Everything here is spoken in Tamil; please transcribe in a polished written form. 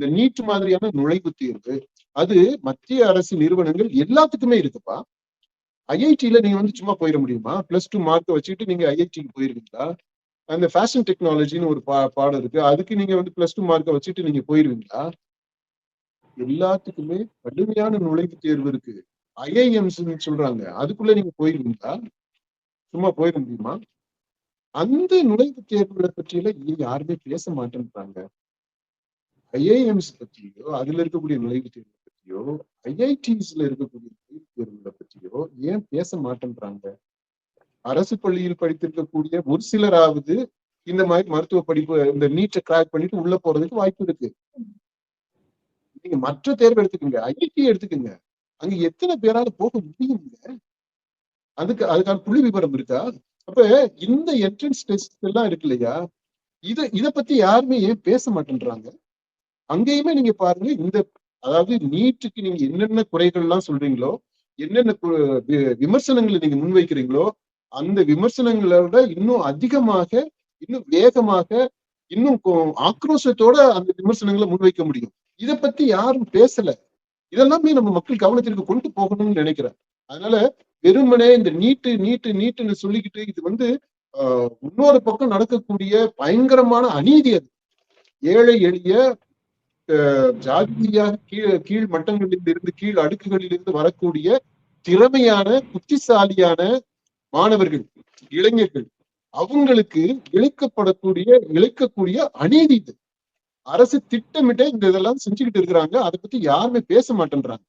இந்த நீட் மாதிரியான நுழைவுத் தேர்வு அது மத்திய அரசு நிறுவனங்கள் எல்லாத்துக்குமே இருக்குப்பா. ஐஐடியில நீங்க வந்து சும்மா போயிட முடியுமா? +2 மார்க்கை வச்சுட்டு நீங்க ஐஐடிக்கு போயிருவீங்களா? அந்த ஃபேஷன் டெக்னாலஜின்னு ஒரு பாடம் இருக்கு, அதுக்கு நீங்க வந்து +2 மார்க்கை வச்சுட்டு நீங்க போயிருவீங்களா? எல்லாத்துக்குமே கடுமையான நுழைவுத் தேர்வு இருக்கு. ஐஐஎம்ஸ் சொல்றாங்க, அதுக்குள்ள நீங்க போயிருவீங்களா? சும்மா போயிட முடியுமா? அந்த நுழைவுத் தேர்வுகளை பற்றியெல்லாம் யாருமே பேச மாட்டேன்றாங்க. ஐஐஎம்ஸ் பற்றியோ, அதுல இருக்கக்கூடிய நுழைவுத் தேர்வு பற்றியோ, ஐஐடிஸ்ல இருக்கக்கூடிய நுழைவுத் தேர்வுகளை பற்றியோ ஏன் பேச மாட்டேன்றாங்க? அரசு பள்ளியில் படித்திருக்கக்கூடிய ஒரு சிலராவது இந்த மாதிரி மருத்துவ படிப்பு, இந்த நீட்டை கிராக் பண்ணிட்டு உள்ள போறதுக்கு வாய்ப்பு இருக்கு. நீங்க மற்ற தேர்வு எடுத்துக்கோங்க, ஐஐடி எடுத்துக்கோங்க, அங்க எத்தனை பேரால போக முடியுங்க? அதுக்கான புள்ளி விவரம் இருக்கா? அப்ப இந்த என்ட்ரன்ஸ் டெஸ்ட் எல்லாம் இருக்கு இல்லையா, இத பத்தி யாருமே ஏன் பேச மாட்டேன்றாங்க? அங்கேயுமே நீங்க பாருங்க, இந்த அதாவது நீட்டுக்கு நீங்க என்னென்ன குறைகள் எல்லாம் சொல்றீங்களோ, என்னென்ன விமர்சனங்களை நீங்க முன்வைக்கிறீங்களோ, அந்த விமர்சனங்களை விட இன்னும் அதிகமாக, இன்னும் வேகமாக, இன்னும் ஆக்ரோஷத்தோட அந்த விமர்சனங்களை முன்வைக்க முடியும். இதை பத்தி யாரும் பேசல. இதெல்லாமே நம்ம மக்கள் கவனத்திற்கு கொண்டு போகணும்னு நினைக்கிறேன். அதனால வெறுமனே இந்த நீட்டுன்னு சொல்லிக்கிட்டு இது வந்து இன்னொரு பக்கம் நடக்கக்கூடிய பயங்கரமான அநீதி. அது ஏழை எளிய ஜாதியாக கீழ் மட்டங்களில் இருந்து, கீழ் அடுக்குகளில் இருந்து வரக்கூடிய திறமையான புத்திசாலியான மாணவர்கள், இளைஞர்கள், அவங்களுக்கு இழைக்கக்கூடிய அநீதி இது. அரசு திட்டமிட்ட இந்த இதெல்லாம் செஞ்சுக்கிட்டு இருக்கிறாங்க. அதை பத்தி யாருமே பேச மாட்டேன்றாங்க.